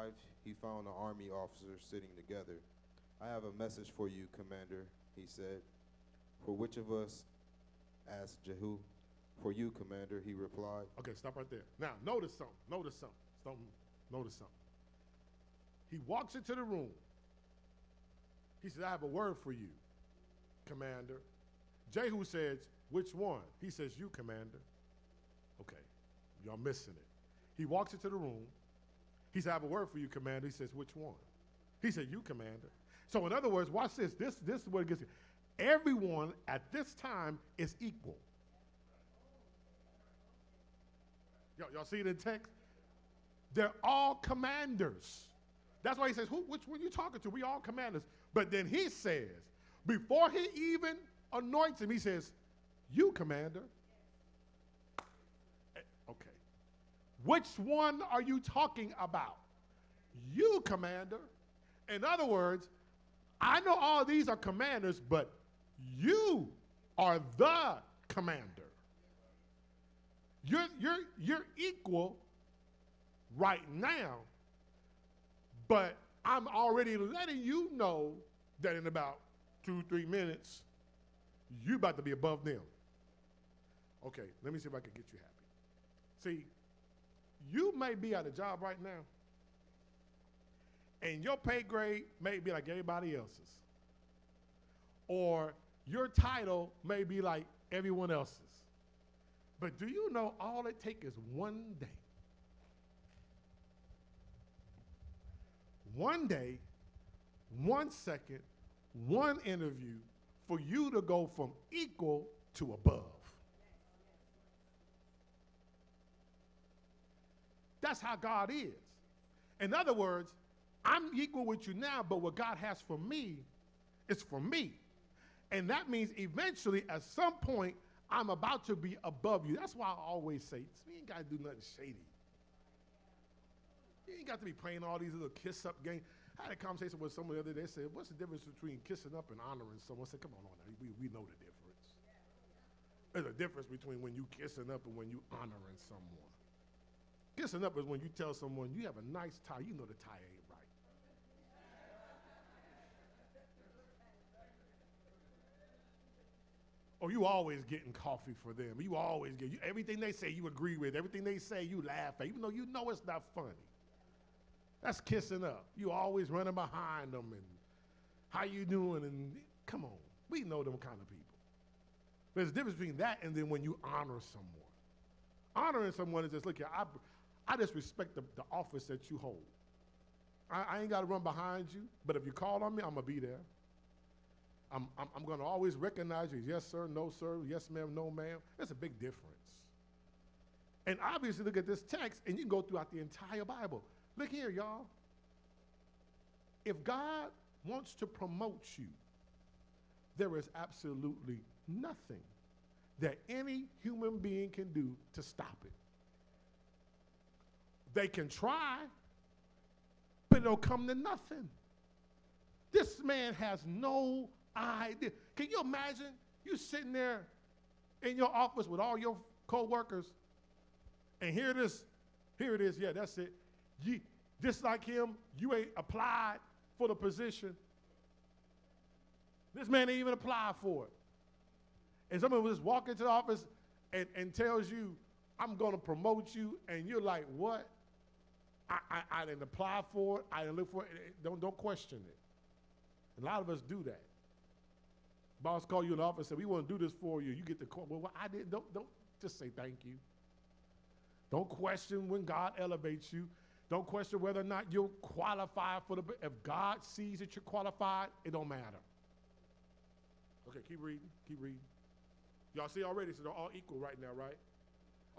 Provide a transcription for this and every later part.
arrived, he found the army officers sitting together. I have a message for you, Commander, he said. For which of us? Asked Jehu. For you, Commander, he replied. Okay, stop right there. Now, notice something. Notice something. Notice something. He walks into the room. He says, I have a word for you, Commander. Jehu says, which one? He says, you, Commander. Okay, y'all missing it. He walks into the room. He said, I have a word for you, Commander. He says, which one? He said, you, Commander. So in other words, watch this. This is what it gets. Everyone at this time is equal. Y'all see it in text? They're all commanders. That's why he says, which one are you talking to? We all commanders. But then he says, before he even anoints him, he says, you, Commander. Okay. Which one are you talking about? You, Commander. In other words, I know all these are commanders, but you are the commander. You're equal right now, but I'm already letting you know that in about 2-3 minutes, you about to be above them. Okay, let me see if I can get you happy. See, you may be at a job right now, and your pay grade may be like everybody else's. Or your title may be like everyone else's. But do you know all it takes is one day? One day, 1 second, one interview for you to go from equal to above. That's how God is. In other words, I'm equal with you now, but what God has for me is for me. And that means eventually, at some point, I'm about to be above you. That's why I always say, you ain't got to do nothing shady. You ain't got to be playing all these little kiss-up games. I had a conversation with someone the other day. They said, what's the difference between kissing up and honoring someone? I said, come on, we know the difference. There's a difference between when you kissing up and when you honoring someone. Kissing up is when you tell someone, you have a nice tie. You know the tie ain't right. Or you always getting coffee for them. You always get, everything they say you agree with. Everything they say you laugh at, even though you know it's not funny. That's kissing up. You always running behind them and how you doing and come on. We know them kind of people. There's a difference between that and then when you honor someone. Honoring someone is just, look here, I just respect the office that you hold. I ain't got to run behind you, but if you call on me, I'm going to be there. I'm going to always recognize you. Yes, sir, no, sir, yes, ma'am, no, ma'am. There's a big difference. And obviously, look at this text, and you can go throughout the entire Bible. Look here, y'all. If God wants to promote you, there is absolutely nothing that any human being can do to stop it. They can try, but it'll come to nothing. This man has no idea. Can you imagine you sitting there in your office with all your co-workers, and here it is, yeah, that's it. Just like him, you ain't applied for the position. This man ain't even applied for it. And someone will just walk into the office and tells you, I'm going to promote you, and you're like, what? I didn't apply for it. I didn't look for it. Don't question it. A lot of us do that. Boss call you in the office and say, we want to do this for you. You get the call. Well, I didn't. Don't just say thank you. Don't question when God elevates you. Don't question whether or not you're qualified for the. If God sees that you're qualified, it don't matter. Okay, keep reading. Keep reading. Y'all see already, so they're all equal right now, right?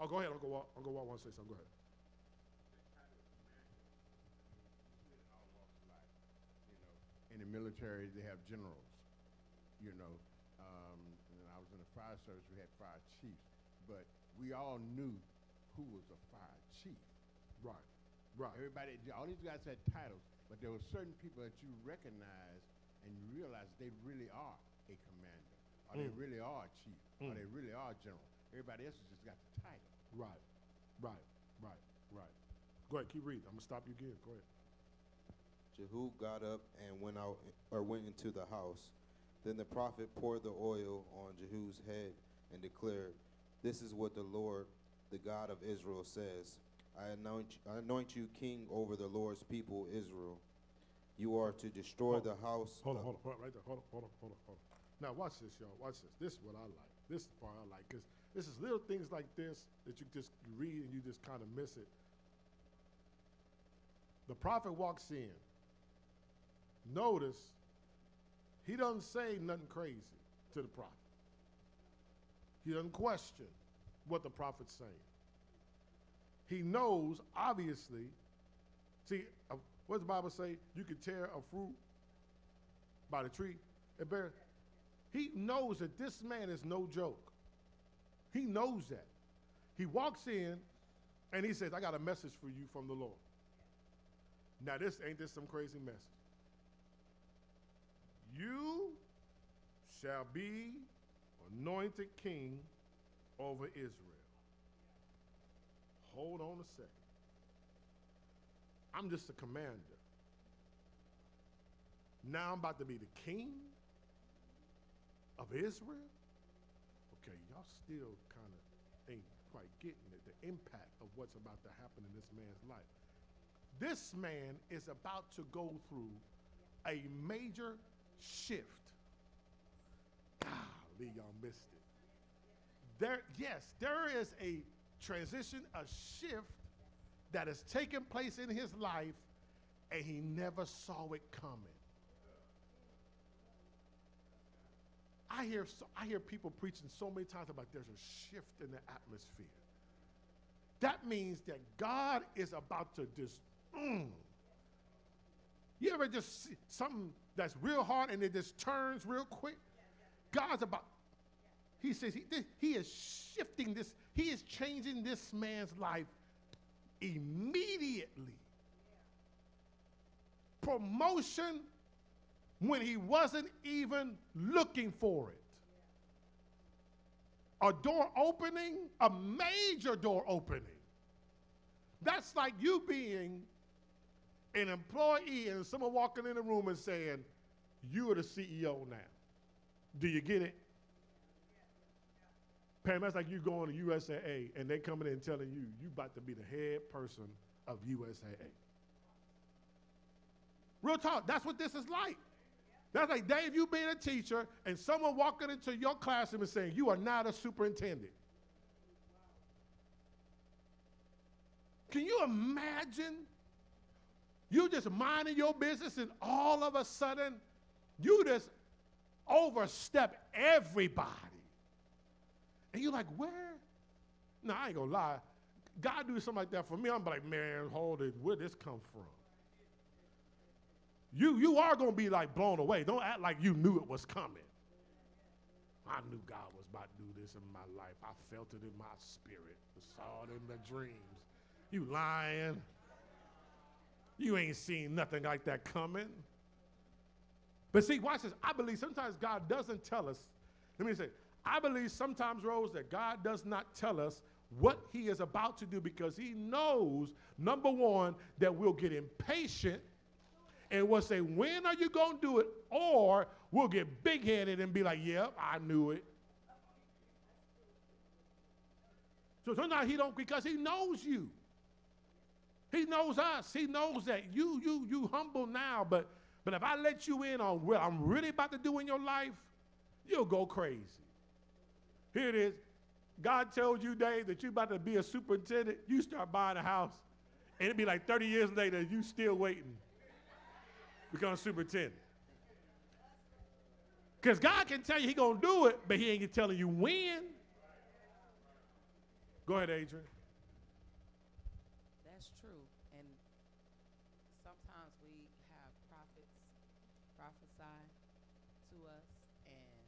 Oh, go ahead. Uncle Walt wants to say something. Go ahead. In the military, they have generals, you know. And I was in the fire service, we had fire chiefs. But we all knew who was a fire chief. Right. Everybody, all these guys had titles, but there were certain people that you recognize and you realize they really are a commander, or they really are a chief, or they really are a general. Everybody else has just got the title. Right. Go ahead, keep reading. I'm going to stop you again. Go ahead. Jehu got up and went into the house. Then the prophet poured the oil on Jehu's head and declared, "This is what the Lord, the God of Israel, says. I anoint you king over the Lord's people, Israel. You are to destroy the house." Hold on, right there. Hold on. Now watch this, y'all. Watch this. This is what I like. This is the part I like, because this is little things like this that you read and you just kind of miss it. The prophet walks in. Notice, he doesn't say nothing crazy to the prophet. He doesn't question what the prophet's saying. He knows, obviously, see, what does the Bible say? You can tear a fruit by the tree and bear. He knows that this man is no joke. He knows that. He walks in and he says, "I got a message for you from the Lord." Now, ain't this some crazy message? You shall be anointed king over Israel. Hold on a second. I'm just a commander. Now I'm about to be the king of Israel? Okay, y'all still kind of ain't quite getting it, the impact of what's about to happen in this man's life. This man is about to go through a major shift. Golly, y'all missed it. There is a transition, a shift that has taken place in his life, and he never saw it coming. I hear people preaching so many times about there's a shift in the atmosphere. That means that God is about to just, You ever just see something that's real hard and it just turns real quick? God's about, he says he is shifting this, he is changing this man's life immediately. Promotion when he wasn't even looking for it. A door opening, a major door opening. That's like you being an employee and someone walking in the room and saying, "You are the CEO now." Do you get it? Pam, that's like you going to USAA and they coming in and telling you, you about to be the head person of USAA. Real talk, that's what this is like. That's like, Dave, you being a teacher and someone walking into your classroom and saying, "You are not a superintendent." Can you imagine? You just minding your business and all of a sudden, you just overstep everybody. And you're like, where? No, I ain't gonna lie. God do something like that for me, I'm like, man, hold it, where'd this come from? You are gonna be like blown away. Don't act like you knew it was coming. I knew God was about to do this in my life. I felt it in my spirit. I saw it in the dreams. You lying. You ain't seen nothing like that coming. But see, watch this. I believe sometimes God doesn't tell us. Let me say, I believe sometimes, Rose, that God does not tell us what he is about to do because he knows, number one, that we'll get impatient and we'll say, "When are you going to do it?" Or we'll get big-headed and be like, "Yep, I knew it." So sometimes he don't, because he knows you. He knows us. He knows that you humble now, but if I let you in on what I'm really about to do in your life, you'll go crazy. Here it is. God told you, Dave, that you're about to be a superintendent. You start buying a house, and it'll be like 30 years later, you still waiting to become a superintendent. Because God can tell you he's going to do it, but he ain't telling you when. Go ahead, Adrian. That's true. And sometimes we have prophets prophesy to us, and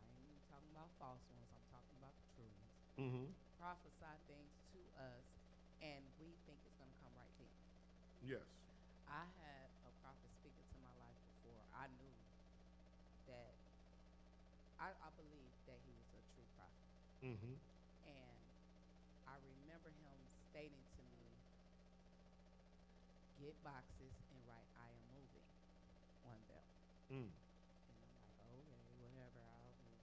I ain't even talking about false ones, I'm talking about the true ones. Mm-hmm. Prophesy things to us, and we think it's going to come right then. Yes. I had a prophet speak into my life before. I knew that I believed that he was a true prophet. Mm-hmm. And I remember him stating to me, get boxes and write "I am moving" on them. Mm. And I'm like, okay, whatever, I'll move.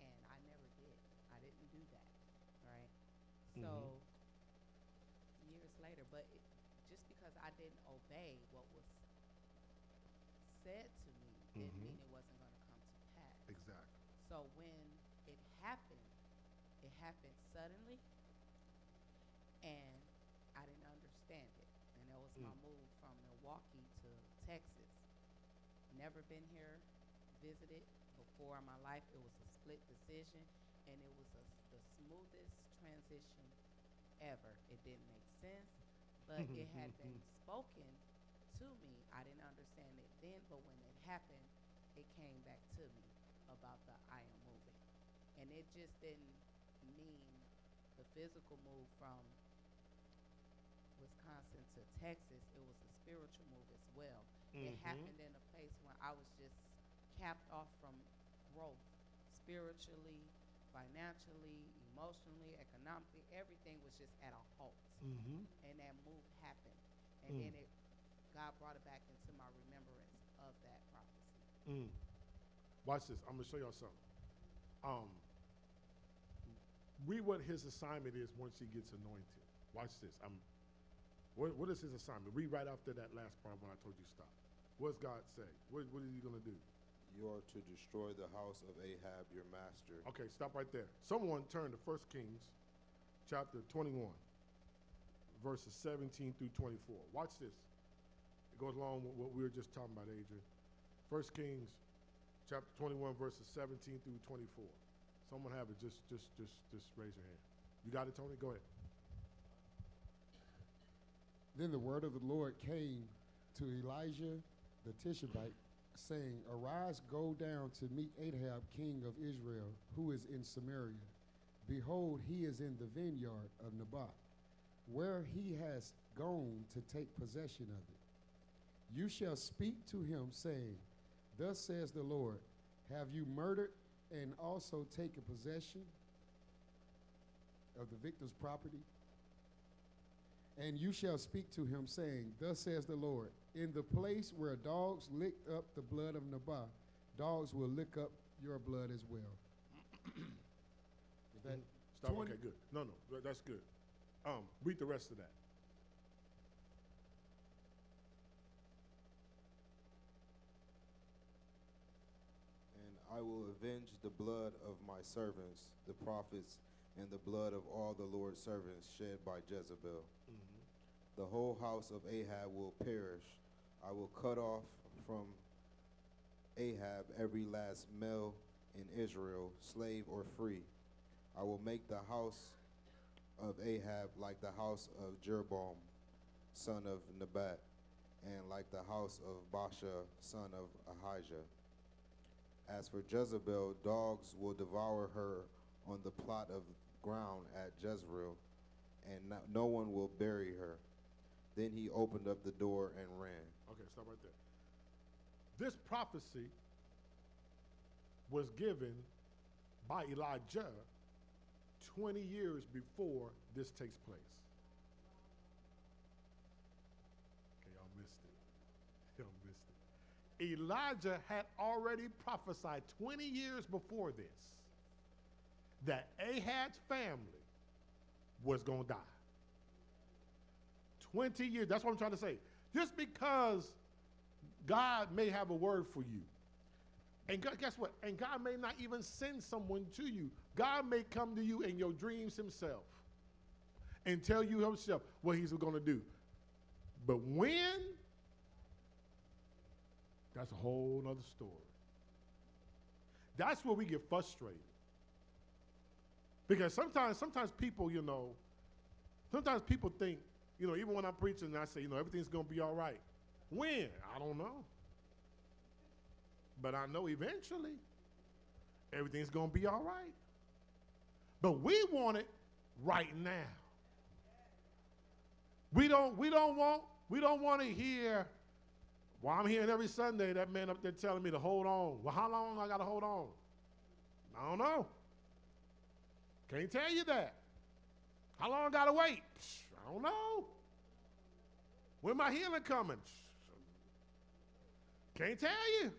And I never did. I didn't do that, right? Mhm. So years later, but just because I didn't obey what was said to me didn't Mhm. mean it wasn't going to come to pass. Exactly. So when it happened suddenly, and I didn't understand it. And that was my Mm. move from Milwaukee to Texas. Never been here, visited before in my life. It was a split decision, and it was the smoothest transition ever. It didn't make sense, but it had been spoken to me. I didn't understand it then, but when it happened, it came back to me about the "I am moving." And it just didn't mean the physical move from Wisconsin to Texas. It was a spiritual move as well. It Mhm. happened in a place when I was just capped off from growth spiritually, financially, emotionally, economically. Everything was just at a halt. Mhm. And that move happened. And Mm. then God brought it back into my remembrance of that prophecy. Mm. Watch this. I'm gonna show y'all something. Um, read what his assignment is once he gets anointed. Watch this. What is his assignment? Read right after that last part when I told you stop. What's God say? What is he gonna do? You are to destroy the house of Ahab, your master. Okay, stop right there. Someone turn to 1 Kings chapter 21, verses 17 through 24. Watch this. It goes along with what we were just talking about, Adrian. 1 Kings chapter 21, verses 17 through 24. Someone have it, just raise your hand. You got it, Tony? Go ahead. Then the word of the Lord came to Elijah the Tishbite, saying, Arise, go down to meet Ahab, king of Israel, who is in Samaria. Behold, he is in the vineyard of Naboth, where he has gone to take possession of it. You shall speak to him, saying, Thus says the Lord, Have you murdered and also taken possession of the victim's property? And you shall speak to him, saying, Thus says the Lord, in the place where dogs licked up the blood of Naboth, dogs will lick up your blood as well. Is that Stop. 20? Okay, good. No, that's good. Read the rest of that. And I will avenge the blood of my servants, the prophets, and the blood of all the Lord's servants shed by Jezebel. The whole house of Ahab will perish. I will cut off from Ahab every last male in Israel, slave or free. I will make the house of Ahab like the house of Jeroboam, son of Nebat, and like the house of Baasha, son of Ahijah. As for Jezebel, dogs will devour her on the plot of ground at Jezreel, and no one will bury her. Then he opened up the door and ran. Okay, stop right there. This prophecy was given by Elijah 20 years before this takes place. Okay, y'all missed it. Y'all missed it. Elijah had already prophesied 20 years before this that Ahab's family was going to die. 20 years. That's what I'm trying to say. Just because God may have a word for you, and God, guess what? And God may not even send someone to you. God may come to you in your dreams himself and tell you himself what he's going to do. But when? That's a whole other story. That's where we get frustrated. Because sometimes people, sometimes people think, even when I'm preaching and I say, everything's going to be all right. When? I don't know. But I know eventually everything's going to be all right. But we want it right now. We don't want to hear, well, I'm hearing every Sunday that man up there telling me to hold on. Well, how long I got to hold on? I don't know. Can't tell you that. How long I got to wait? I don't know. When my healing coming? Can't tell you.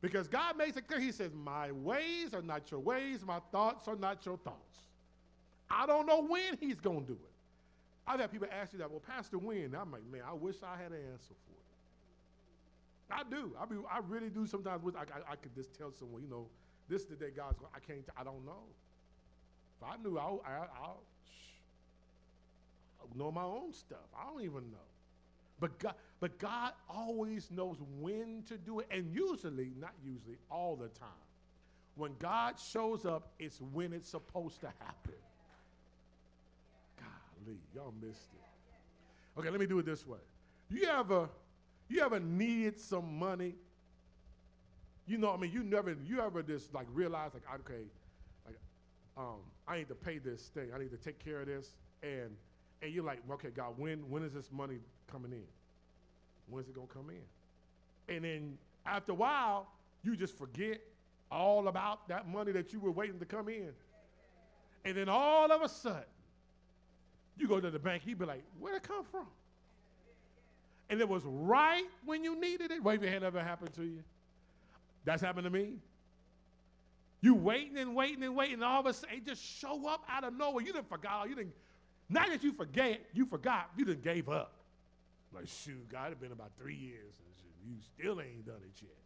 Because God makes it clear. He says, my ways are not your ways. My thoughts are not your thoughts. I don't know when he's going to do it. I've had people ask you that, well, Pastor, when? I'm like, man, I wish I had an answer for it. I do. I really do sometimes. I could just tell someone, you know, this is the day God's going, I don't know. If I knew, I'll know my own stuff. I don't even know. But God always knows when to do it, and usually, not usually, all the time. When God shows up, it's when it's supposed to happen. Golly, y'all missed it. Okay, let me do it this way. You ever needed some money? You know, I mean, you ever just like realize like, okay, like, I need to pay this thing. I need to take care of this, and you're like, okay, God, when is this money coming in? When's it gonna come in? And then after a while, you just forget all about that money that you were waiting to come in. And then all of a sudden, you go to the bank, he'd be like, where'd it come from? And it was right when you needed it. Wave your hand, ever happened to you? That's happened to me. You waiting and waiting and waiting, and all of a sudden, it just show up out of nowhere. You didn't forget, not that you forgot, you done gave up. Like, shoot, God, it's been about 3 years, and you still ain't done it yet.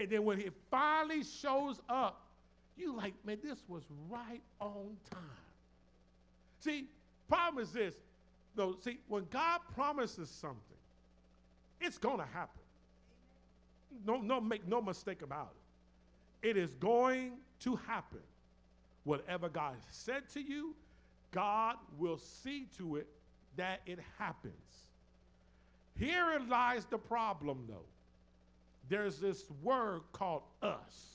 And then when it finally shows up, you like, man, this was right on time. See, problem is this. No, see, when God promises something, it's going to happen. Make no mistake about it. It is going to happen. Whatever God said to you, God will see to it that it happens. Herein lies the problem, though. There's this word called us,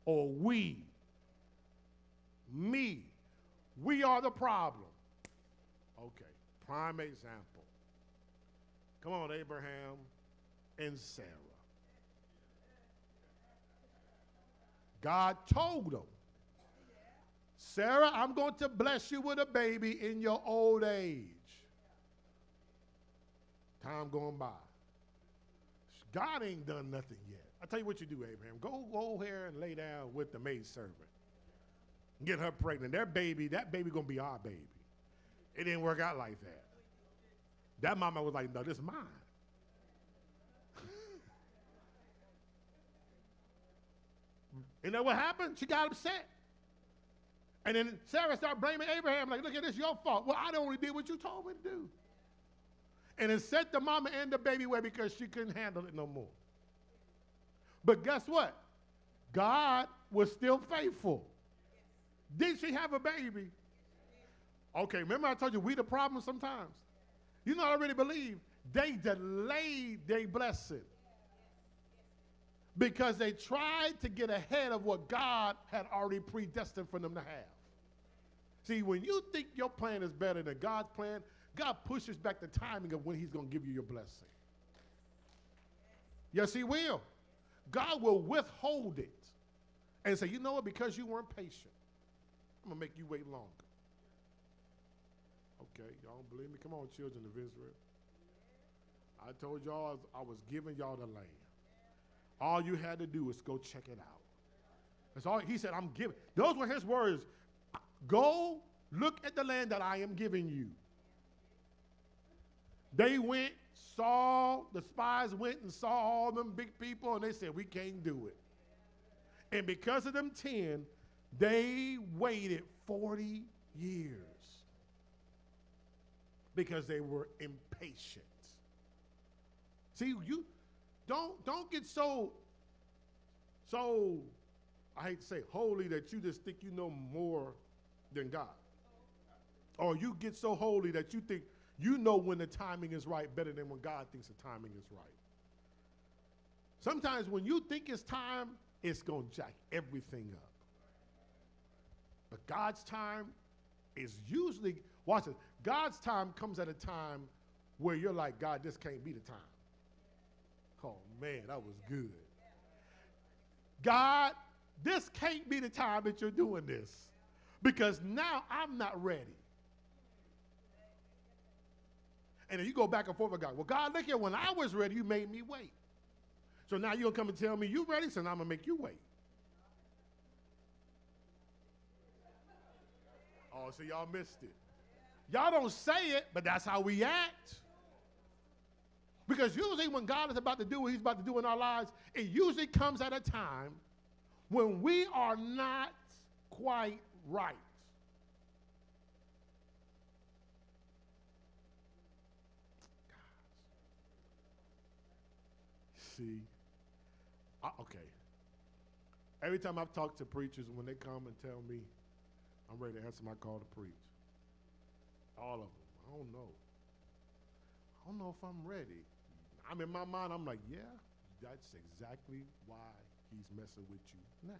or we, me. We are the problem. Okay, prime example. Come on, Abraham and Sarah. God told them, Sarah, I'm going to bless you with a baby in your old age. Time going by. God ain't done nothing yet. I tell you what you do, Abraham. Go here and lay down with the maidservant. Get her pregnant. That baby gonna be our baby. It didn't work out like that. That mama was like, no, this is mine. You know what happened? She got upset. And then Sarah started blaming Abraham, like, look at this, your fault. Well, I only did what you told me to do. And it sent the mama and the baby away because she couldn't handle it no more. But guess what? God was still faithful. Did she have a baby? Okay, remember I told you we the problem sometimes. You know, I really believe they delayed their blessing because they tried to get ahead of what God had already predestined for them to have. See, when you think your plan is better than God's plan, God pushes back the timing of when he's going to give you your blessing. Yes, he will. God will withhold it and say, you know what, because you weren't patient, I'm going to make you wait longer. Okay, y'all don't believe me? Come on, children of Israel. I told y'all I was giving y'all the land. All you had to do was go check it out. That's all he said, I'm giving. Those were his words. Go look at the land that I am giving you. They went, the spies went and saw all them big people, and they said, we can't do it. And because of them 10, they waited 40 years because they were impatient. See, you don't get so, I hate to say holy that you just think you know more than God. Or you get so holy that you think you know when the timing is right better than when God thinks the timing is right. Sometimes when you think it's time, it's going to jack everything up. But God's time is usually, watch it, God's time comes at a time where you're like, God, this can't be the time. Oh, man, that was good. God, this can't be the time that you're doing this because now I'm not ready. And then you go back and forth with God. Well, God, look here, when I was ready, you made me wait. So now you're going to come and tell me you ready, so now I'm going to make you wait. Oh, so y'all missed it. Y'all don't say it, but that's how we act. Because usually when God is about to do what he's about to do in our lives, it usually comes at a time when we are not quite right. See, okay. Every time I've talked to preachers, when they come and tell me I'm ready to answer my call to preach, all of them, I don't know. I don't know if I'm ready. I'm in my mind, I'm like, yeah, that's exactly why he's messing with you now.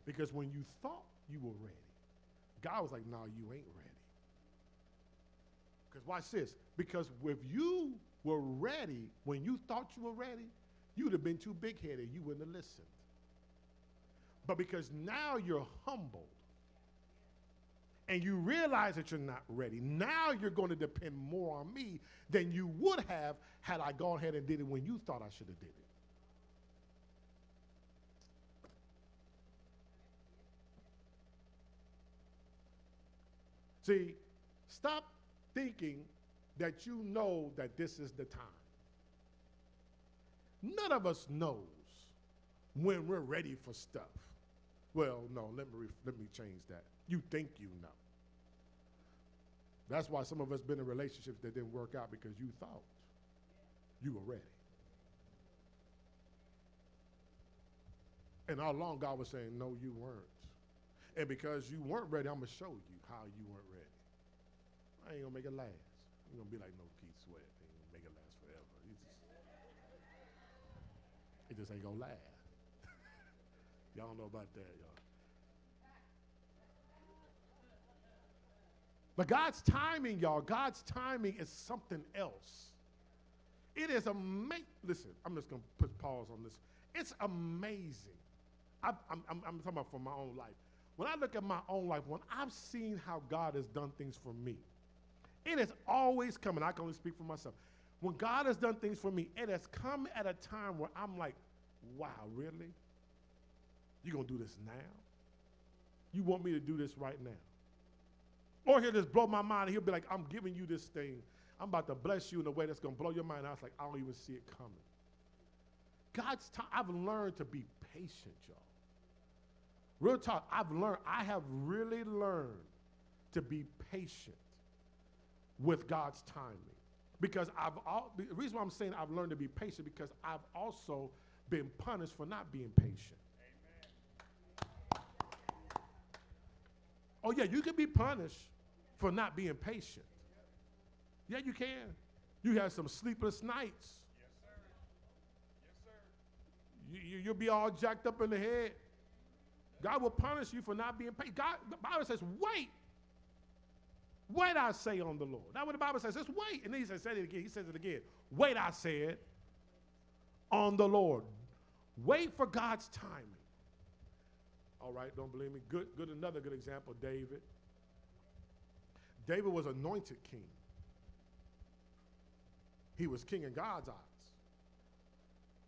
Because when you thought you were ready, God was like, no, you ain't ready. Because watch this. Because if you were ready, when you thought you were ready, you'd have been too big-headed. You wouldn't have listened. But because now you're humbled and you realize that you're not ready, now you're going to depend more on me than you would have had I gone ahead and did it when you thought I should have did it. See, stop thinking that you know that this is the time. None of us knows when we're ready for stuff. Well, no, let me change that. You think you know. That's why some of us been in relationships that didn't work out, because you thought you were ready. And all along God was saying, no, you weren't. And because you weren't ready, I'm going to show you how you weren't ready. I ain't going to make it last. You're going to be like no Keith Sweat. Ain't going to make it last forever. It just ain't going to last. Y'all don't know about that, y'all. But God's timing, y'all, God's timing is something else. It is amazing. Listen, I'm just going to put pause on this. It's amazing. I'm talking about from my own life. When I look at my own life, when I've seen how God has done things for me, it has always come, and I can only speak for myself. When God has done things for me, it has come at a time where I'm like, wow, really? You're going to do this now? You want me to do this right now? Or he'll just blow my mind, and he'll be like, I'm giving you this thing. I'm about to bless you in a way that's going to blow your mind. I was like, I don't even see it coming. God's time, I've learned to be patient, y'all. Real talk, I have really learned to be patient with God's timing. Because the reason why I'm saying I've learned to be patient, because I've also been punished for not being patient. Amen. Oh yeah, you can be punished for not being patient. Yeah, you can. You have some sleepless nights. Yes, sir. Yes, sir. You'll be all jacked up in the head. God will punish you for not being patient. God, the Bible says, wait. Wait, I say, on the Lord. That's what the Bible says. Just wait. And then he said it again. He says it again. Wait, I said, on the Lord. Wait for God's timing. All right, don't believe me. Good. Another good example, David. David was anointed king. He was king in God's eyes.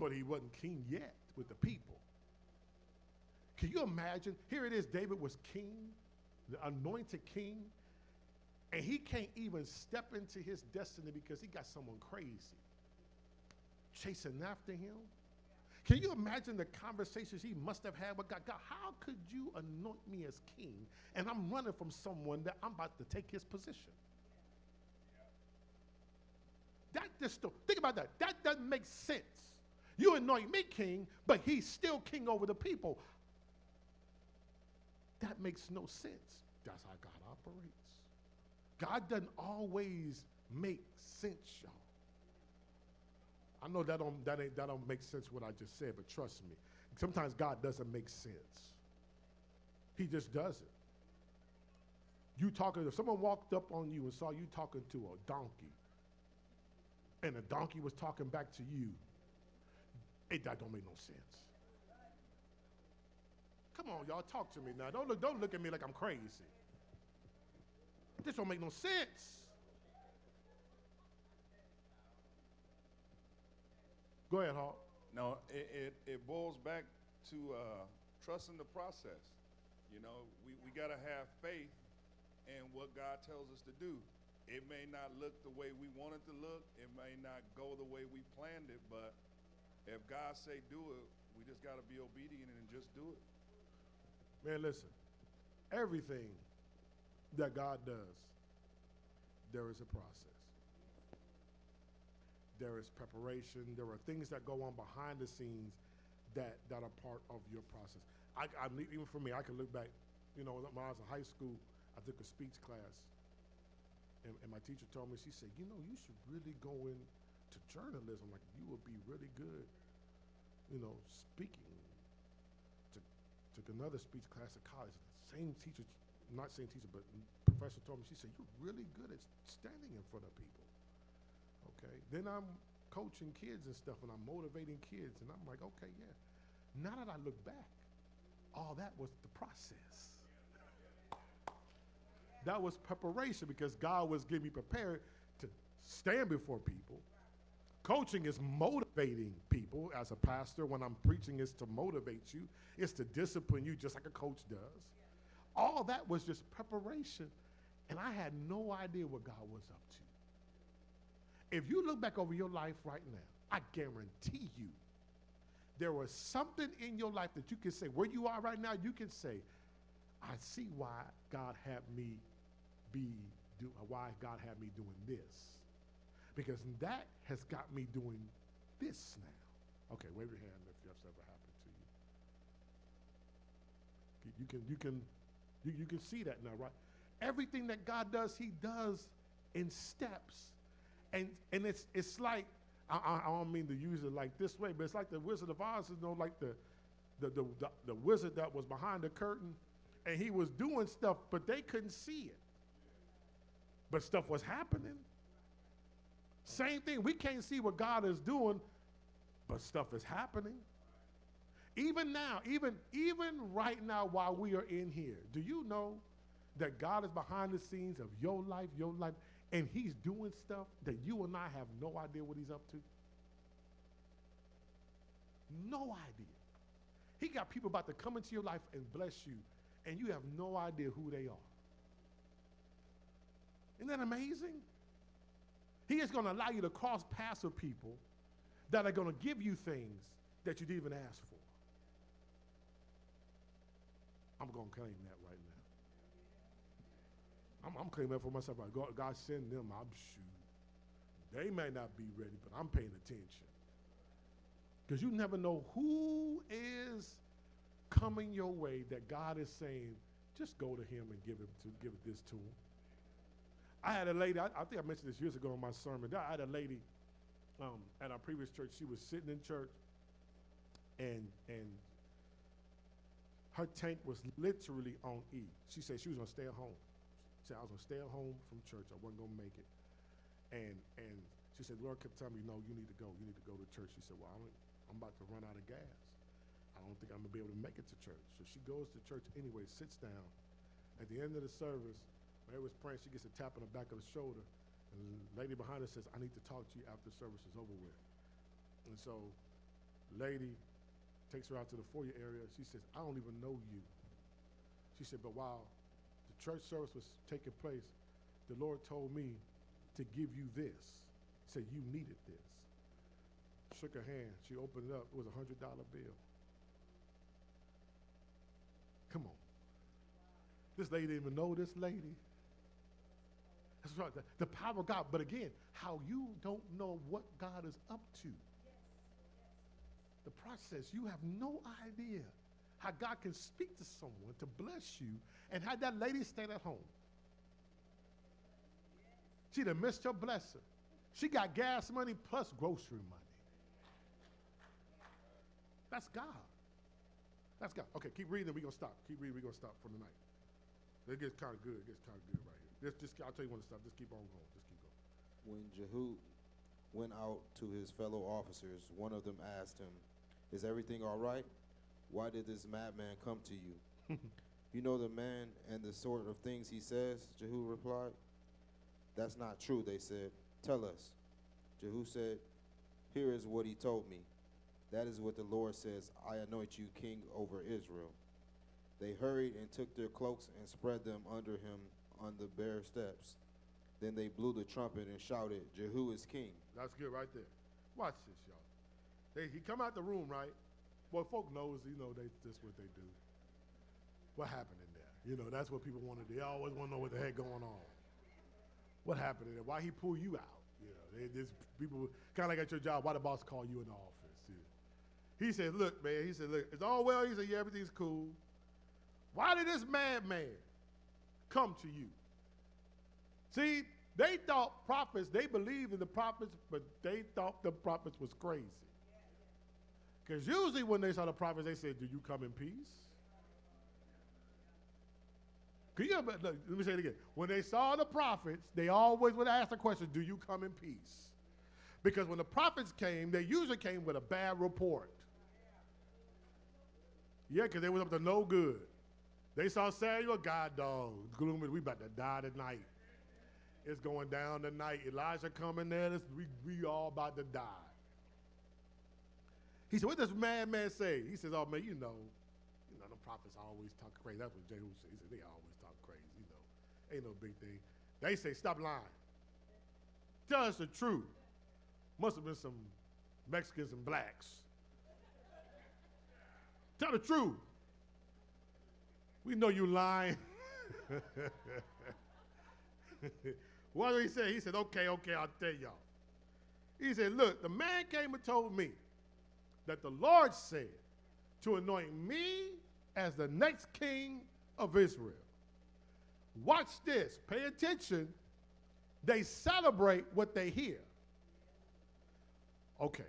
But he wasn't king yet with the people. Can you imagine? Here it is, David was king, the anointed king, and he can't even step into his destiny because he got someone crazy chasing after him. Can you imagine the conversations he must have had with God? God, how could you anoint me as king, and I'm running from someone that I'm about to take his position? Think about that. That doesn't make sense. You anoint me king, but he's still king over the people. That makes no sense. That's how God operates. God doesn't always make sense, y'all. I know that don't make sense what I just said, but trust me. Sometimes God doesn't make sense. He just doesn't. If someone walked up on you and saw you talking to a donkey, and the donkey was talking back to you, that don't make no sense. Come on, y'all, talk to me now. Don't look at me like I'm crazy. This don't make no sense. Go ahead, Hawk. No, it boils back to trusting the process. You know, we got to have faith in what God tells us to do. It may not look the way we want it to look. It may not go the way we planned it, but if God say do it, we just got to be obedient and just do it. Man, listen, everything that God does, there is a process. There is preparation. There are things that go on behind the scenes that are part of your process. Even for me, I can look back, you know, when I was in high school, I took a speech class, and my teacher told me, she said, you know, you should really go into journalism. Like, you would be really good, you know, speaking. Took another speech class at college. Same teacher, not same teacher, but professor told me, she said, you're really good at standing in front of people. Okay. Then I'm coaching kids and stuff, and I'm motivating kids, and I'm like, okay, yeah. Now that I look back, all that was the process. That was preparation, because God was getting me prepared to stand before people. Coaching is motivating people. As a pastor, when I'm preaching, is to motivate you. It's to discipline you just like a coach does. All that was just preparation, and I had no idea what God was up to. If you look back over your life right now, I guarantee you there was something in your life that you can say, where you are right now, you can say, I see why God had me doing this. Because that has got me doing this now. Okay, wave your hand if that's ever happened to you. You can see that now, right? Everything that God does, he does in steps. And it's like, I don't mean to use it like this way, but it's like the Wizard of Oz, you know, like the wizard that was behind the curtain, and he was doing stuff, but they couldn't see it. But stuff was happening. Same thing, we can't see what God is doing, but stuff is happening. Even now, even right now while we are in here, do you know that God is behind the scenes of your life, and he's doing stuff that you and I have no idea what he's up to? No idea. He got people about to come into your life and bless you, and you have no idea who they are. Isn't that amazing? He is going to allow you to cross paths with people that are going to give you things that you didn't even ask for. I'm going to claim that right now. I'm claiming that for myself. God send them, I'm shoot. They may not be ready, but I'm paying attention. Because you never know who is coming your way that God is saying, just go to him and give this to him. I had a lady, I think I mentioned this years ago in my sermon. I had a lady at our previous church. She was sitting in church, and her tank was literally on E. She said she was going to stay at home. She said, I was going to stay at home from church. I wasn't going to make it. And she said, Lord kept telling me, no, you need to go. You need to go to church. She said, well, I'm about to run out of gas. I don't think I'm going to be able to make it to church. So she goes to church anyway, sits down. At the end of the service, when they was praying, she gets a tap on the back of the shoulder. And the lady behind her says, I need to talk to you after the service is over with. And so lady takes her out to the foyer area. She says, I don't even know you. She said, but while the church service was taking place, the Lord told me to give you this. He said, you needed this. Shook her hand. She opened it up. It was a $100 bill. Come on. This lady didn't even know this lady. That's right. The power of God. But again, how you don't know what God is up to. The process, you have no idea how God can speak to someone to bless you, and how that lady stayed at home. She'd have missed her blessing. She got gas money plus grocery money. That's God. That's God. Okay, keep reading. We're going to stop. Keep reading. We're going to stop for the night. It gets kind of good. It gets kind of good right here. I'll tell you when to stop. Just keep on going. Just keep going. When Jehu went out to his fellow officers, one of them asked him, is everything all right? Why did this madman come to you? You know the man and the sort of things he says, Jehu replied. That's not true, they said. Tell us. Jehu said, Here is what he told me. That is what the Lord says, I anoint you king over Israel. They hurried and took their cloaks and spread them under him on the bare steps. Then they blew the trumpet and shouted, Jehu is king. That's good right there. Watch this, y'all. He come out the room, right? Well, folk knows, that's what they do. What happened in there? That's what people want to do. They always want to know what the heck going on. What happened in there? Why he pull you out? There's people, kind of like at your job, why the boss call you in the office? He said, look, man, it's all well. He said, yeah, everything's cool. Why did this madman come to you? See, they thought prophets, they believed in the prophets, but they thought the prophets was crazy. Because usually when they saw the prophets, they said, do you come in peace? Look, let me say it again. When they saw the prophets, they always would ask the question, do you come in peace? Because when the prophets came, they usually came with a bad report. Yeah, because they was up to no good. They saw Samuel, God dog, gloomy, we about to die tonight. It's going down tonight. Elijah coming there, we all about to die. He said, what does madman say? He says, oh man, the prophets always talk crazy. That's what Jehu said. He said, they always talk crazy, ain't no big thing. They say, stop lying. Tell us the truth. Must have been some Mexicans and blacks. Tell the truth. We know you lying. What did he say? He said, okay, I'll tell y'all. He said, look, the man came and told me that the Lord said to anoint me as the next king of Israel. Watch this. Pay attention. They celebrate what they hear. Okay.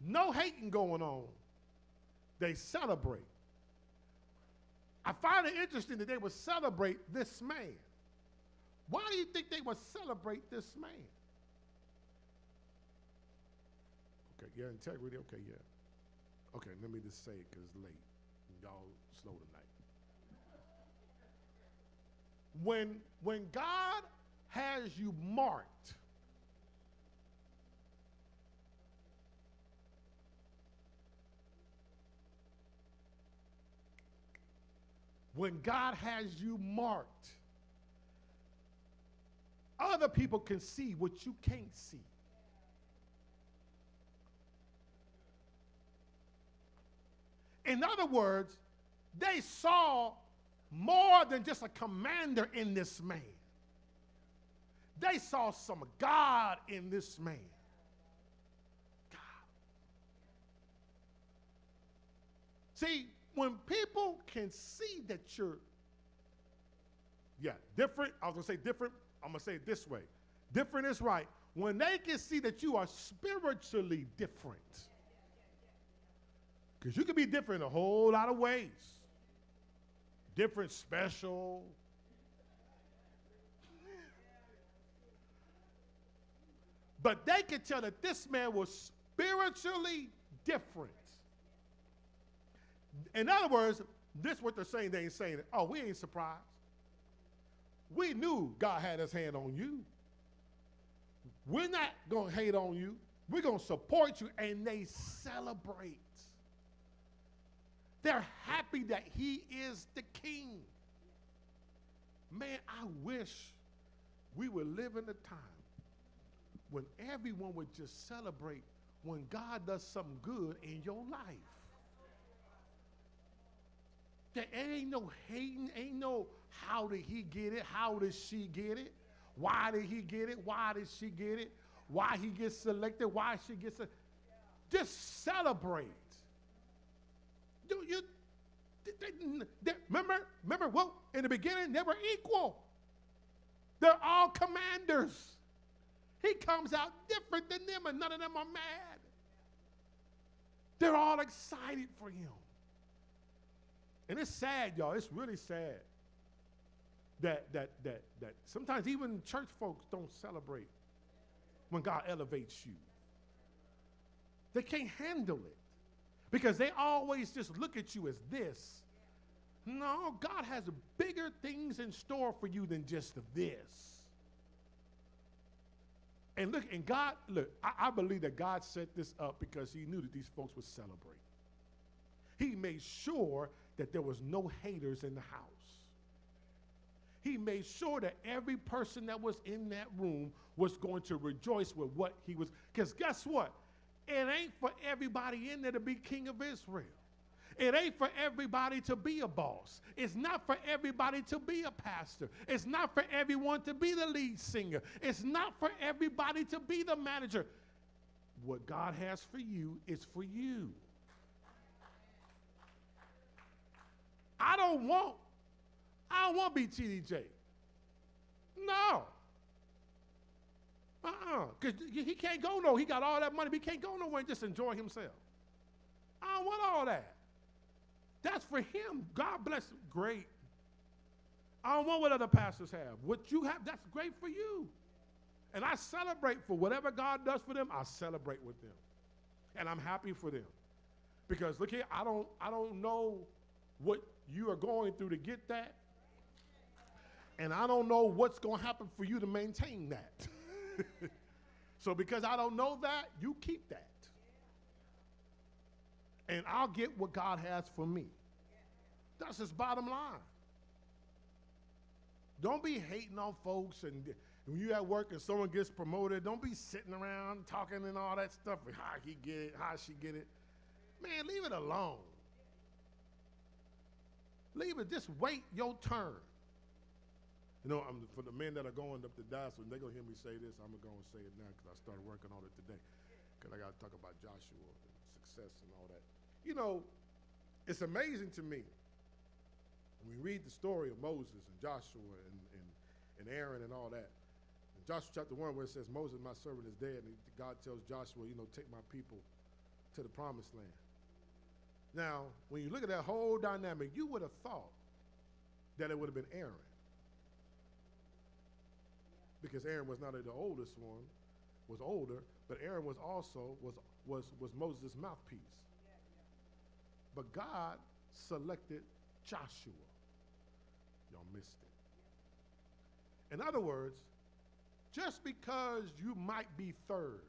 No hating going on. They celebrate. I find it interesting that they would celebrate this man. Why do you think they would celebrate this man? Okay, yeah, integrity, okay, yeah. Okay, let me just say it because it's late. Y'all slow tonight. When God has you marked, other people can see what you can't see. In other words, they saw more than just a commander in this man. They saw some God in this man. God. See, when people can see that you're, different, I was going to say different, I'm going to say it this way. Different is right. When they can see that you are spiritually different. Because you can be different in a whole lot of ways. Different, special. But they could tell that this man was spiritually different. In other words, this is what they're saying. They ain't saying it. Oh, we ain't surprised. We knew God had his hand on you. We're not going to hate on you. We're going to support you. And they celebrate. They're happy that he is the king. Man, I wish we would live in a time when everyone would just celebrate when God does something good in your life. There ain't no hating, ain't no how did he get it, how did she get it, why did he get it, why did she get it, why he gets selected, why she gets it. Just celebrate. Remember what? In the beginning, they were equal. They're all commanders. He comes out different than them, and none of them are mad. They're all excited for him. And it's sad, y'all. It's really sad that sometimes even church folks don't celebrate when God elevates you. They can't handle it because they always just look at you as this. No, God has bigger things in store for you than just this. And look, and God, look, I believe that God set this up because he knew that these folks would celebrate. He made sure that there was no haters in the house. He made sure that every person that was in that room was going to rejoice with what he was. Because guess what? It ain't for everybody in there to be king of Israel. It ain't for everybody to be a boss. It's not for everybody to be a pastor. It's not for everyone to be the lead singer. It's not for everybody to be the manager. What God has for you is for you. I don't want to be TDJ. No. Because he can't go nowhere. He got all that money, but he can't go nowhere and just enjoy himself. I don't want all that. That's for him. God bless him. Great. I don't want what other pastors have. What you have, that's great for you. And I celebrate for whatever God does for them, I celebrate with them. And I'm happy for them. Because look here, I don't know what you are going through to get that. And I don't know what's going to happen for you to maintain that. So because I don't know that, you keep that. And I'll get what God has for me. That's his bottom line. Don't be hating on folks, and when you at work and someone gets promoted, don't be sitting around talking and all that stuff, and how he get it, how she get it. Man, leave it alone. Leave it, just wait your turn. You know, for the men that are going up to Dawson, they're going to hear me say this. I'm going to go and say it now because I started working on it today. Because I got to talk about Joshua and success and all that. You know, it's amazing to me when we read the story of Moses and Joshua and Aaron and all that. In Joshua chapter 1 where it says, Moses, my servant, is dead. And God tells Joshua, you know, take my people to the promised land. Now, when you look at that whole dynamic, you would have thought that it would have been Aaron. Because Aaron was not only the oldest one, was older, but Aaron was also was Moses' mouthpiece. But God selected Joshua. Y'all missed it. In other words, just because you might be third,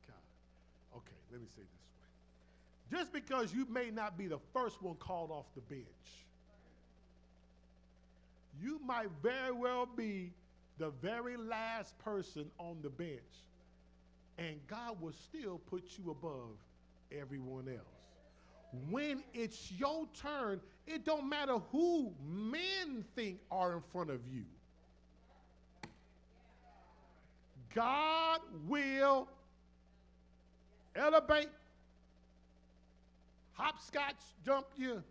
God, okay, let me say this. Just because you may not be the first one called off the bench, you might very well be the very last person on the bench, and God will still put you above everyone else. When it's your turn, it don't matter who men think are in front of you. God will elevate, hopscotch jump you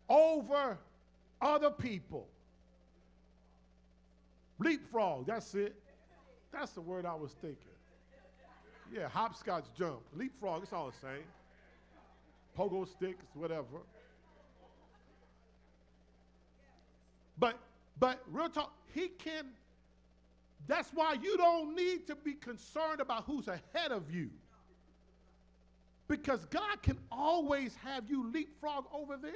over other people. Leapfrog, that's it. That's the word I was thinking. Yeah, hopscotch jump. Leapfrog, it's all the same. Pogo sticks, whatever. But real talk, he can, that's why you don't need to be concerned about who's ahead of you. Because God can always have you leapfrog over them.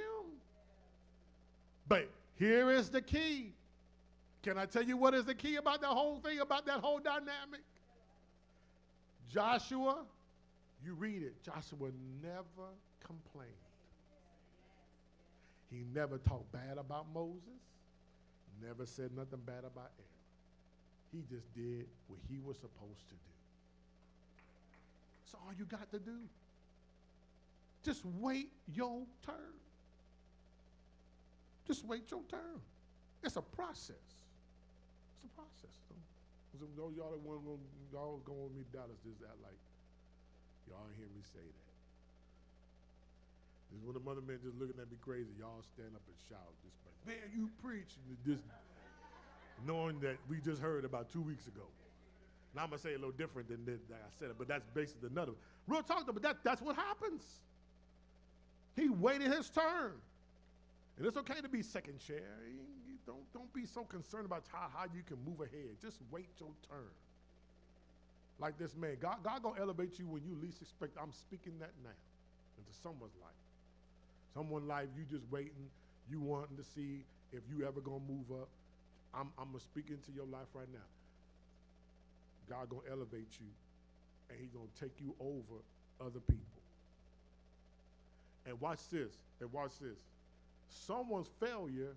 But here is the key. Can I tell you what is the key about that whole thing, about that whole dynamic? Joshua, you read it, Joshua never complained. He never talked bad about Moses, never said nothing bad about Aaron. He just did what he was supposed to do. That's all you got to do. Just wait your turn. Just wait your turn. It's a process. It's a process. Y'all going with me to Dallas, just act like y'all hear me say that. Just when the mother men just looking at me crazy, y'all stand up and shout, just like, man, you preach, just knowing that we just heard about 2 weeks ago. Now I'm gonna say it a little different than I said it, but that's basically another. Real talk though, but that's what happens. He waited his turn. And it's okay to be second chair. Don't be so concerned about how you can move ahead. Just wait your turn. Like this man, God gonna elevate you when you least expect. I'm speaking that now into someone's life. Someone life you just waiting, you wanting to see if you ever gonna move up. I'm gonna speak into your life right now. God gonna elevate you, and He's gonna take you over other people. And watch this. And watch this. Someone's failure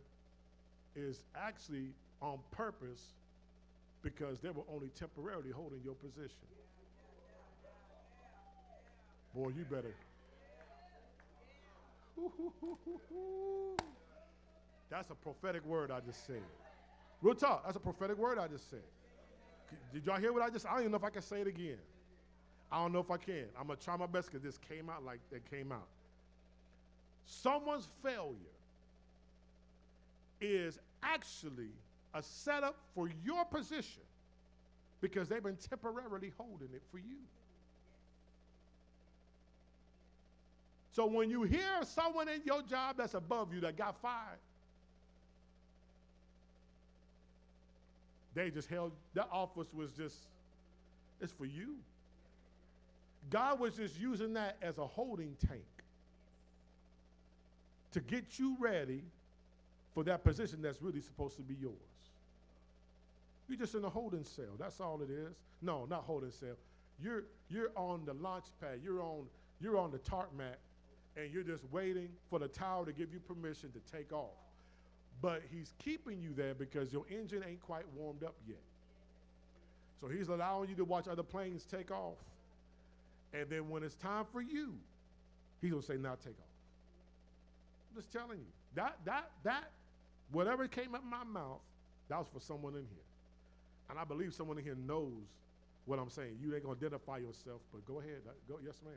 is actually on purpose because they were only temporarily holding your position. Boy, you better. That's a prophetic word I just said. Real talk, that's a prophetic word I just said. Did y'all hear what I just, I don't even know if I can say it again. I don't know if I can. I'm going to try my best because this came out like it came out. Someone's failure is actually a setup for your position because they've been temporarily holding it for you. So when you hear someone in your job that's above you that got fired, they just held, that office was just, it's for you. God was just using that as a holding tank to get you ready for that position that's really supposed to be yours. You're just in a holding cell. That's all it is. No, not holding cell. You're on the launch pad. You're on the tarmac, and you're just waiting for the tower to give you permission to take off. But He's keeping you there because your engine ain't quite warmed up yet. So He's allowing you to watch other planes take off. And then when it's time for you, He's going to say, now take off. I'm just telling you. That, whatever came up my mouth, that was for someone in here. And I believe someone in here knows what I'm saying. You ain't going to identify yourself, but go ahead. Go, yes, ma'am.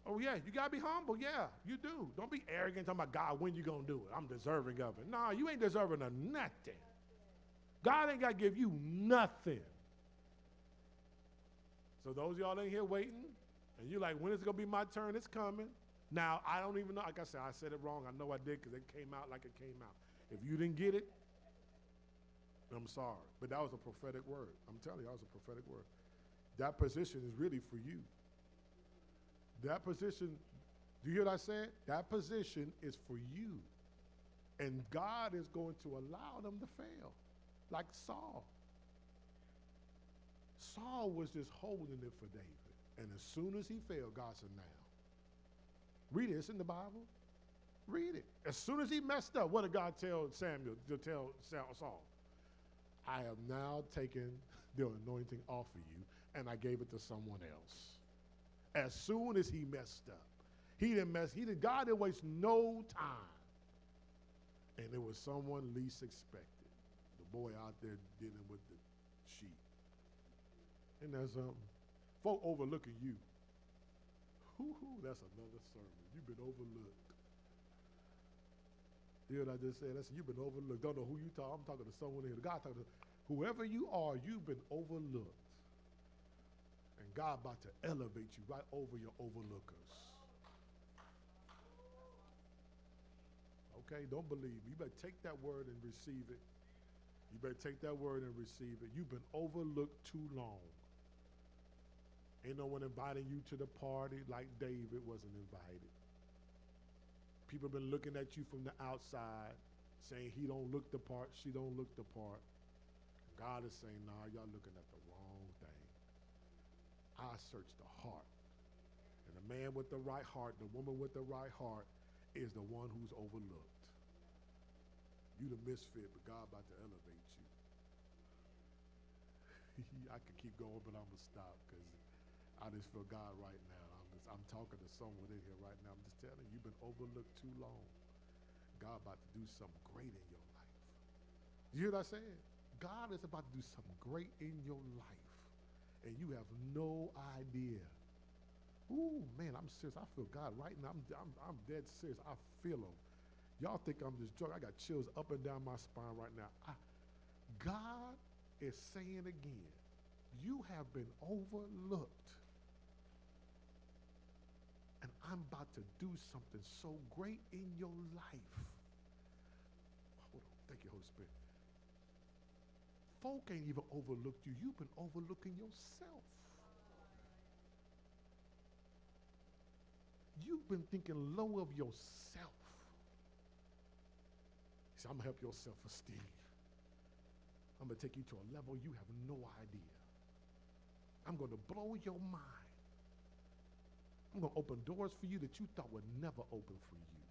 Oh, yeah, you got to be humble. Yeah, you do. Don't be arrogant talking about, God, when you going to do it? I'm deserving of it. No, you ain't deserving of nothing. God ain't got to give you nothing. So those of y'all in here waiting, and you're like, when is it going to be my turn? It's coming. Now, I don't even know. Like I said it wrong. I know I did because it came out like it came out. If you didn't get it, I'm sorry. But that was a prophetic word. I'm telling you, that was a prophetic word. That position is really for you. That position, do you hear what I said? That position is for you. And God is going to allow them to fail, like Saul. Saul was just holding it for David. And as soon as he failed, God said, now. Read it. It's in the Bible. Read it. As soon as he messed up, what did God tell Samuel to tell Saul? I have now taken the anointing off of you, and I gave it to someone else. As soon as he messed up, God didn't waste no time. And it was someone least expected. The boy out there dealing with the sheep. And there's folk overlooking you. That's another sermon. You've been overlooked. You hear what I just said? That's, you've been overlooked. Don't know who you talk. I'm talking to someone here. God talking to whoever you are. You've been overlooked. And God about to elevate you right over your overlookers. Okay, don't believe me. You better take that word and receive it. You better take that word and receive it. You've been overlooked too long. Ain't no one inviting you to the party like David wasn't invited. People have been looking at you from the outside, saying he don't look the part, she don't look the part. God is saying, nah, y'all looking at the wrong thing. I search the heart. And the man with the right heart, the woman with the right heart is the one who's overlooked. You the misfit, but God about to elevate you. I could keep going, but I'm going to stop because I just feel God right now. I'm talking to someone in here right now. I'm just telling you, you've been overlooked too long. God about to do something great in your life. You hear what I said? God is about to do something great in your life, and you have no idea. Ooh, man, I'm serious. I feel God right now. I'm dead serious. I feel him. Y'all think I'm just joking. I got chills up and down my spine right now. God is saying again, you have been overlooked. And I'm about to do something so great in your life. Hold on. Thank you, Holy Spirit. Folk ain't even overlooked you. You've been overlooking yourself. you've been thinking low of yourself. He said, I'm going to help your self-esteem. I'm going to take you to a level you have no idea. I'm going to blow your mind. I'm going to open doors for you that you thought would never open for you.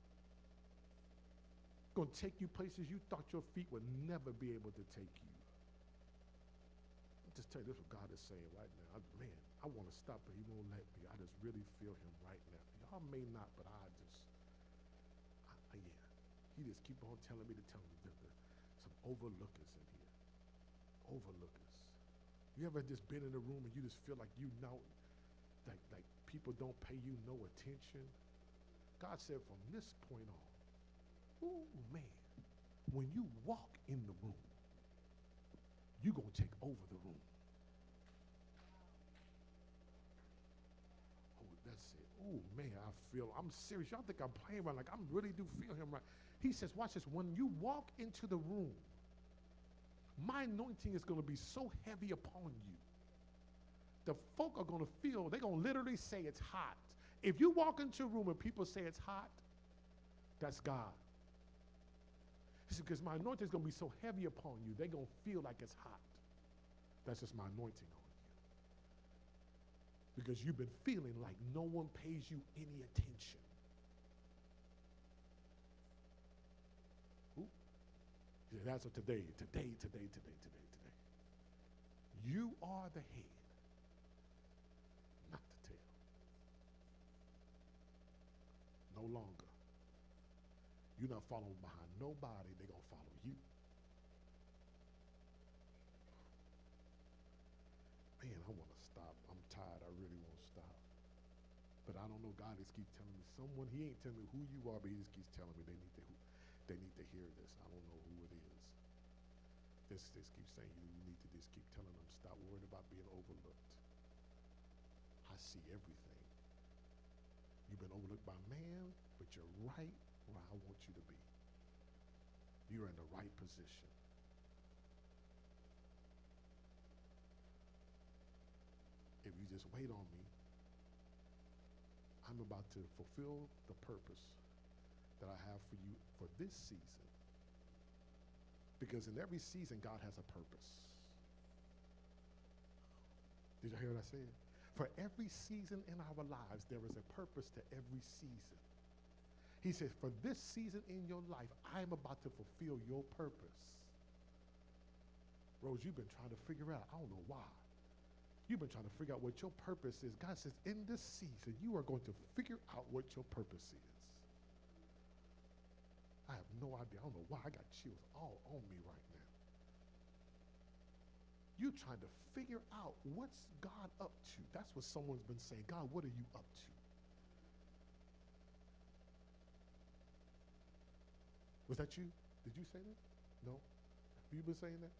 I'm going to take you places you thought your feet would never be able to take you. I'll just tell you this is what God is saying right now. I want to stop, but he won't let me. I just really feel him right now. Y'all may not, but yeah. He just keep on telling me to tell me that some overlookers in here. Overlookers. You ever just been in a room and you just feel like you know, like people don't pay you no attention? God said from this point on, oh man, when you walk in the room, you're going to take over the room. Oh, that's it. Oh man, I'm serious. Y'all think I'm playing around, like I really do feel him right. He says, watch this, when you walk into the room, my anointing is going to be so heavy upon you. The folk are going to feel, they're going to literally say it's hot. If you walk into a room and people say it's hot, that's God. He said, because my anointing is going to be so heavy upon you, they're going to feel like it's hot. That's just my anointing on you. Because you've been feeling like no one pays you any attention. Ooh. He said, that's what today. You are the head, not the tail. No longer. You're not following behind nobody. They're going to follow you. Man, I want to stop. I'm tired. I really want to stop. But I don't know. God just keeps telling me someone. He ain't telling me who you are, but he just keeps telling me they need to hear this. I don't know who it is. This keeps saying you need to just keep telling them stop worrying about being overlooked. I see everything. You've been overlooked by man, but you're right where I want you to be. You're in the right position. If you just wait on me, I'm about to fulfill the purpose that I have for you for this season. Because in every season, God has a purpose. Did you hear what I said? For every season in our lives, there is a purpose to every season. He says, for this season in your life, I am about to fulfill your purpose. Rose, you've been trying to figure out, I don't know why. You've been trying to figure out what your purpose is. God says, in this season, you are going to figure out what your purpose is. I have no idea. I don't know why. I got chills all on me right now. You're trying to figure out what's God up to. That's what someone's been saying. God, what are you up to? Was that you? Did you say that? No? Have you been saying that?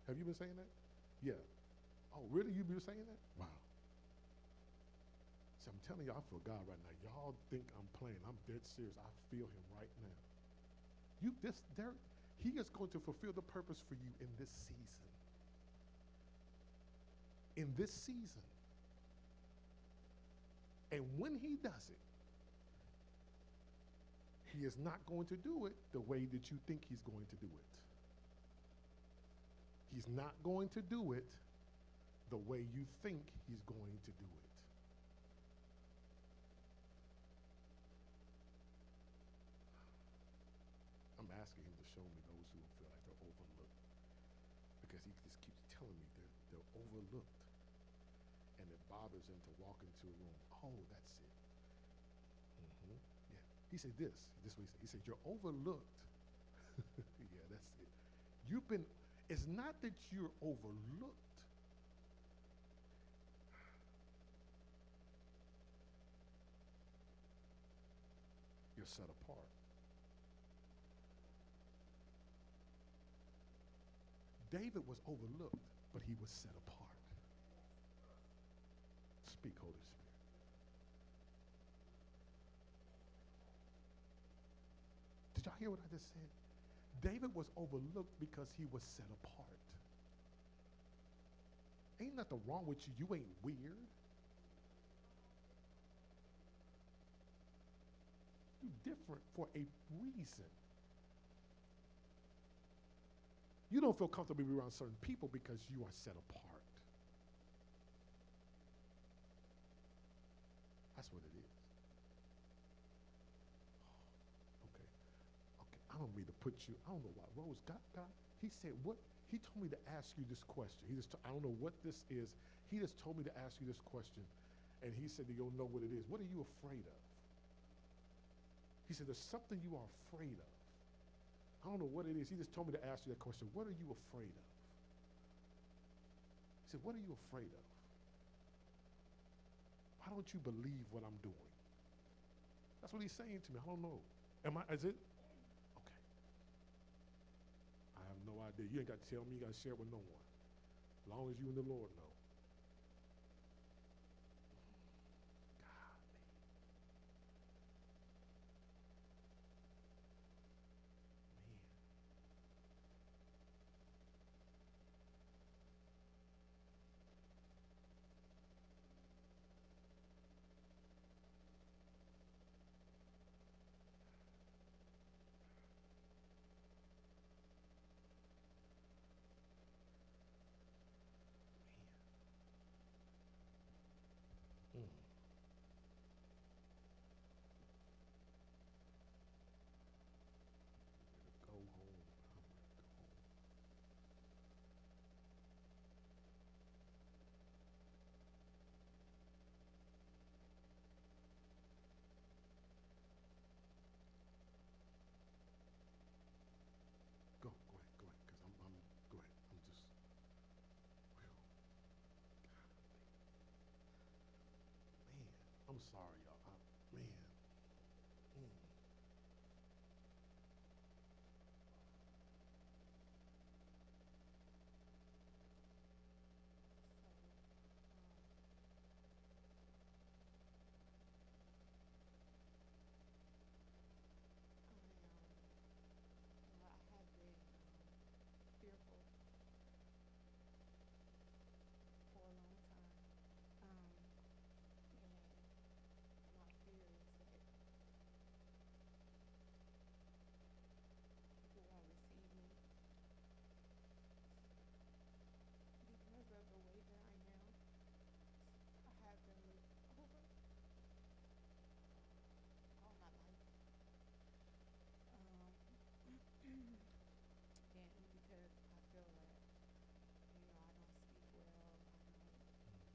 Have you been saying that? Yeah. Oh, really? You've been saying that? Wow. See, I'm telling you, I feel God right now. Y'all think I'm playing. I'm dead serious. I feel him right now. He is going to fulfill the purpose for you in this season. In this season. And when he does it, he is not going to do it the way that you think he's going to do it. He's not going to do it the way you think he's going to do it. I'm asking him to show me those who feel like they're overlooked. Because he just keeps telling me they're overlooked. And it bothers him to walk into a room. Oh, that's it. Mm-hmm. Yeah. He said this is what he said. He said, you're overlooked. Yeah, that's it. It's not that you're overlooked. You're set apart. David was overlooked, but he was set apart. Speak, Holy Spirit. Did y'all hear what I just said? David was overlooked because he was set apart. Ain't nothing wrong with you. You ain't weird. you different for a reason. You don't feel comfortable being around certain people because you are set apart. That's what it is. Okay. Okay. I don't mean to put you, I don't know why. Rose, God, he said, what? He told me to ask you this question. I don't know what this is. He just told me to ask you this question. And he said that you'll know what it is. What are you afraid of? He said, there's something you are afraid of. I don't know what it is. He just told me to ask you that question. What are you afraid of? He said, what are you afraid of? Why don't you believe what I'm doing? That's what he's saying to me. I don't know. Is it? Okay. I have no idea. You ain't got to tell me. You got to share it with no one. As long as you and the Lord know. Go home. I'm ready to go home. Go ahead, because go ahead. I'm just, whew. God, man, I'm sorry, y'all. Man.